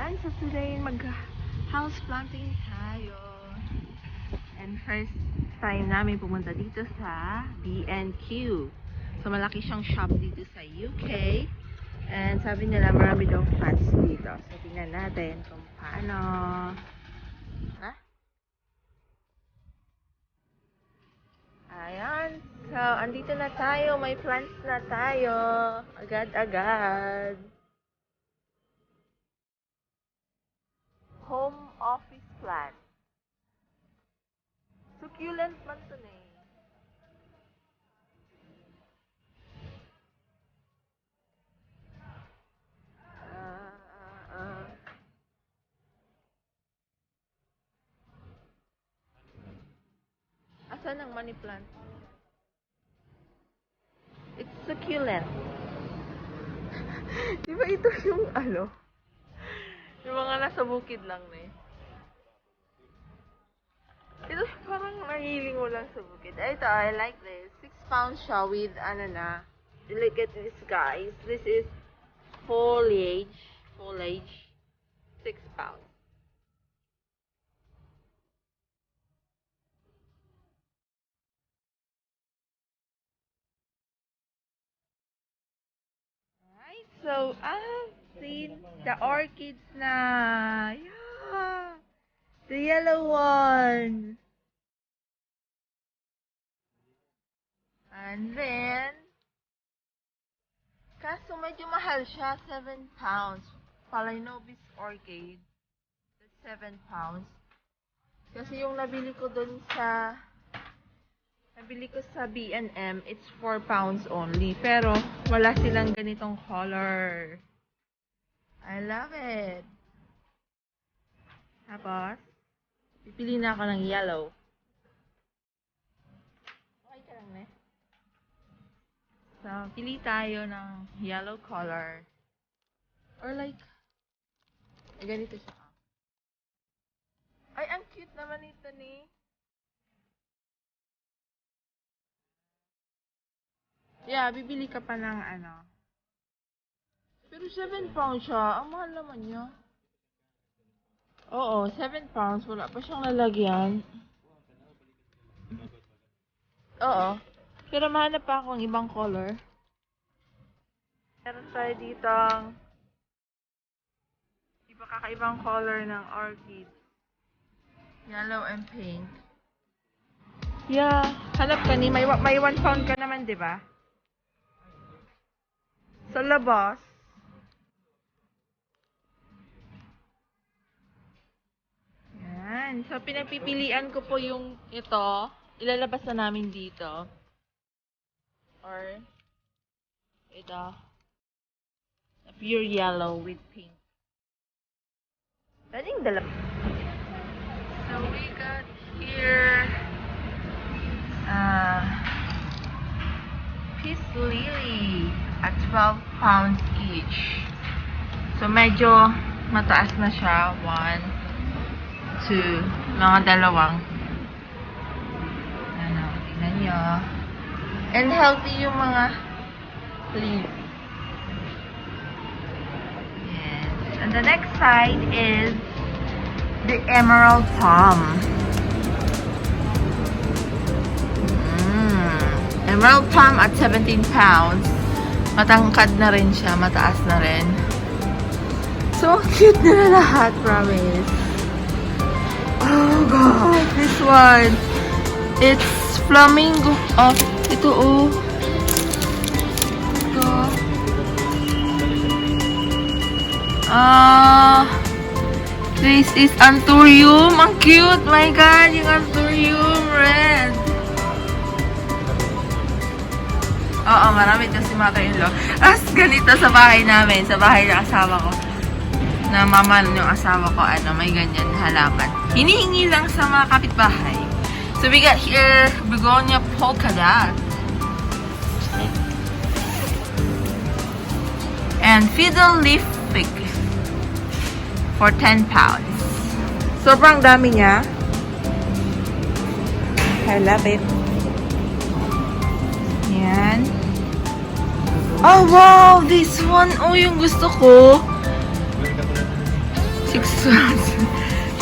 Ayan, so today mag-house planting tayo. And first time namin pumunta dito sa B&Q. So malaki siyang shop dito sa UK. And sabi nila marami daw plants dito. So tingnan natin kung paano. Ha? Ayan. So andito na tayo. May plants na tayo. Agad-agad. Home office plant. Succulent man to eh. Asan ang money plant? It's succulent. Di ba ito yung ano? Yung mga nasa bukid lang na eh. Ito parang nahiling mo lang sa bukid. Ito, I like this. 6 pounds siya with ano na. Look at this guys. This is foliage. 6 pounds. Alright, so I've seen the orchids na. Yeah. The yellow one. And then, kaso medyo mahal siya, 7 pounds. Phalaenopsis orchid, that's 7 pounds. Kasi yung nabili ko sa B&M, it's 4 pounds only. Pero, wala silang ganitong color. I love it. Tapos, pipili na ako ng yellow. Okay ka lang, ne? So, pili tayo ng yellow color. Or like, ganito siya. Ay, ang cute naman ito ni. Yeah, bibili ka pa ng ano. Pero 7 pounds siya. Ang mahal naman niya. Oo, 7 pounds. Wala pa siyang lalagyan. Oo. Pero mahanap pa akong ibang color. Meron tayo dito iba kakaibang color ng orchid. Yellow and pink. Yeah. Hanap ka ni. May 1 pound ka naman, di ba? Sa labas. Yan. So, pinagpipilian ko po yung ito. Ilalabas na namin dito. Or, ito. A pure yellow with pink. Pwedeng dalawa. So, we got here peace lily at 12 pounds each. So, medyo mataas na siya. 1, 2, mga dalawang. Ano, tingnan nyo. And healthy yung mga leaves. Yes. And the next side is the emerald palm. Emerald palm at 17 pounds. Matangkad na rin siya. Mataas na rin. So cute na lahat, promise. Oh God, this one. It's flamingo. Oh, ito oh. Ito. This is anthurium. Ang cute. My God, yung anthurium red. Oo, marami ito si mother-in-law. As ganito sa bahay namin, sa bahay ng asawa ko. Na mama yung asawa ko, may ganyan halaman. Hinihingi lang sa mga kapitbahay. So we got here begonia polka dot. And fiddle leaf fig for 10 pounds. Sobrang dami niya. I love it. Yan. Oh wow, this one. Oh, yung gusto ko. 6 pounds.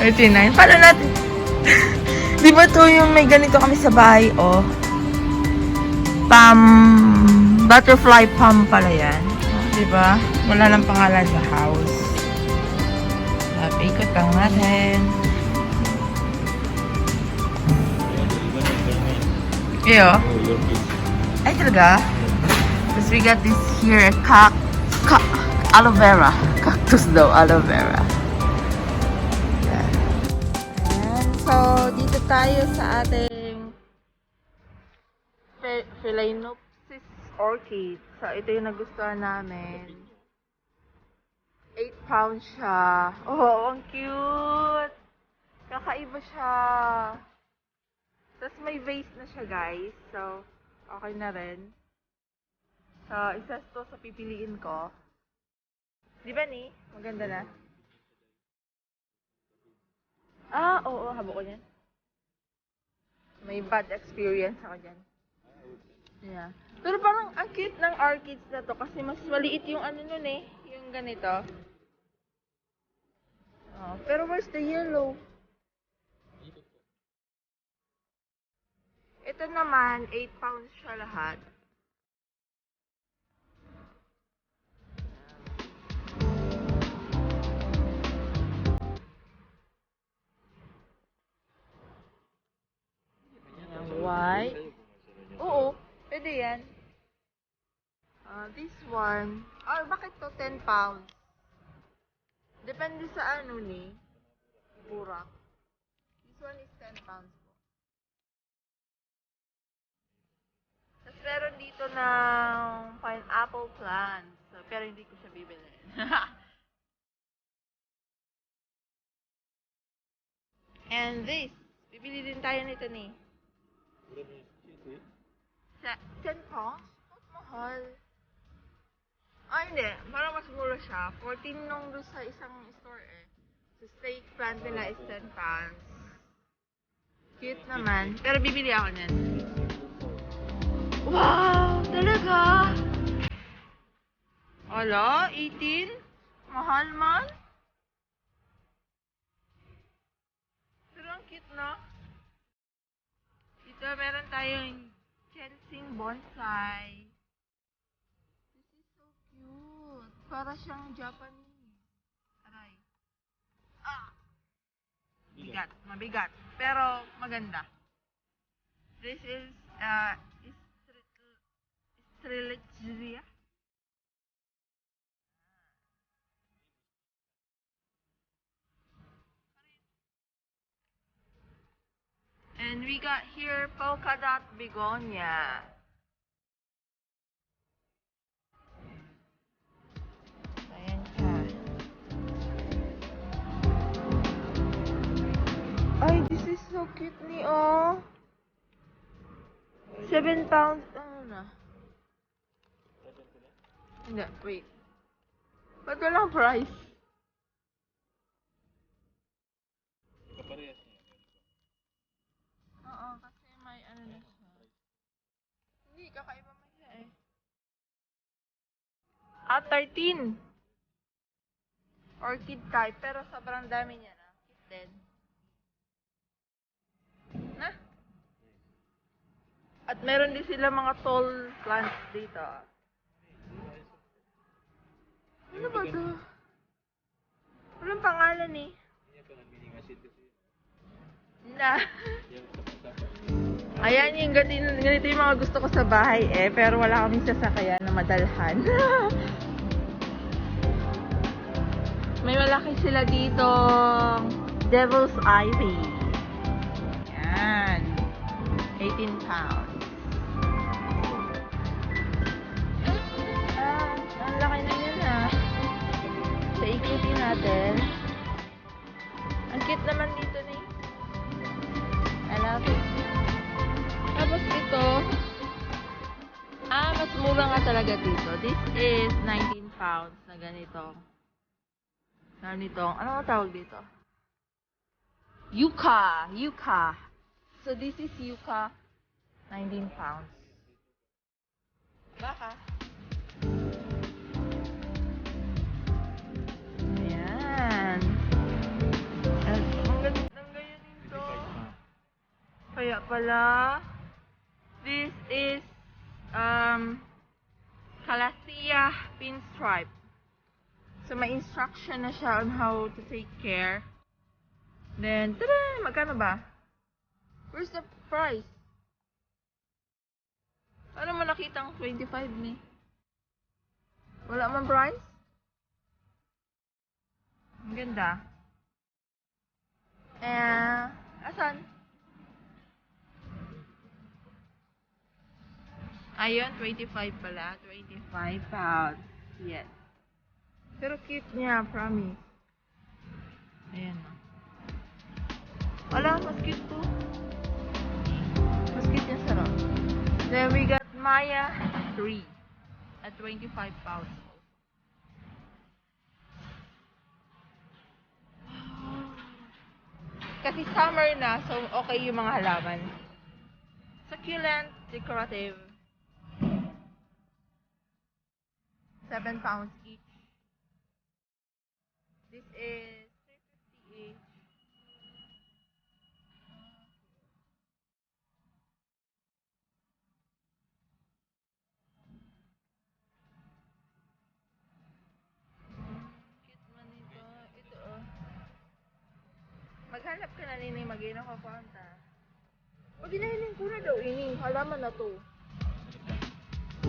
39. Paano natin? Di ba to yung may ganito kami sa bahay, oh? Butterfly palm pala yan. Di ba? Wala lang pangalan sa house. Ikot lang natin. Iyo. Ay, talaga? Tapos we got this here, aloe vera. Cactus daw, aloe vera. Yan. And so, dito tayo sa ating Phalaenopsis orchid. So, ito yung nagustuhan namin. 8 pounds siya. Oh, ang cute! Kakaiba siya. Tapos may vase na siya, guys. So, okay na rin. So, isa to sa pipiliin ko. Di ba ni? Maganda na. Ah, oo. Habo ko yan. May bad experience ako dyan. Yeah. Pero parang ang cute ng orchids na to kasi mas maliit yung ano nun eh. Yung ganito. Oh, pero where's the yellow? Ito naman, 8 pounds siya lahat. White. Oo, pwede yan. This one. Oh, bakit to 10 pounds? Depende sa ano ni. Burak. This one is 10 pounds po. Tapos meron dito ng pineapple plants. So, pero hindi ko siya bibili. And this. Bibili din tayo nito ni. 10 pounds? Ba't mahal? Ah, hindi. Parang mas mura siya. 14 nung doon sa isang store eh. So, steak plant nila is 10 pounds. Cute naman. Pero bibili ako niyan. Wow! Talaga? Ala, 18? Mahal man? Pero ang cute na. Dito meron tayong Chensing bonsai. This is so cute. Para siyang Japanese. Aray. Ah! Bigat. Mabigat. Pero maganda. This is Strelitzia. And we got here polka dot begonia. Ayan siya. Ay, this is so cute ni oh. 7 pounds. Ano na? Hindi, wait. Ba't walang price? Oo, kasi may ano na siya. Hindi, kakaiba man siya eh. 13. Orchid type, pero sobrang dami niya na. Cute din. Na? At meron din sila mga tall plants dito. Ano ba to? Walang pangalan eh. Na. Ayan yung ganito yung mga gusto ko sa bahay eh. Pero wala kaming sasakyan na madalhan. May malaki sila dito. Devil's Ivy. Yan. 18 pounds. Ang laki na yun ha. So, ikutin natin. Ang cute naman dito ni. I love it. Tapos ito. Mas mura nga talaga dito. This is 19 pounds na ganito. Ganitong, ano ang tawag dito? Yucca. Yucca. So, this is yucca. 19 pounds. Baka. Ayan. pala. This is Calathea pinstripe. So may instruction na siya on how to take care. Then, tada! Magkano ba? Where's the price? Ano mo nakitang 25 ni? Wala man price? Ang ganda. Asan? Ayun, 25 pala. 25 pounds. Yes. Pero cute niya, promise. Ayan na. Wala, mas cute po. Mas cute niya sa rock. Then we got Maya 3 at 25 pounds. Kasi summer na, so okay yung mga halaman. Succulent, decorative. 7 pounds each. This is 350 each. Cute man ito. Ito oh. Maghanap ka na nini, mag-ina ka kwanta. Pag inahiling ko na daw ini, halaman na to.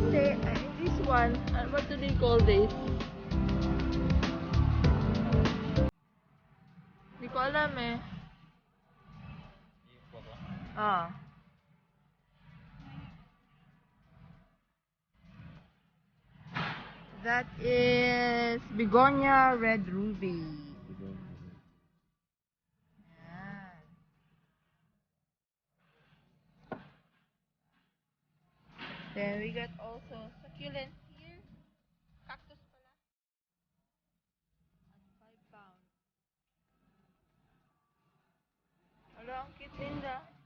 Hindi, this one, what do they call this? Hindi ko alam eh. Ah. That is Begonia Red Ruby. Yan. Then we got also succulent here. Cactus pala. At 5 pounds. Ala, ang cute nila.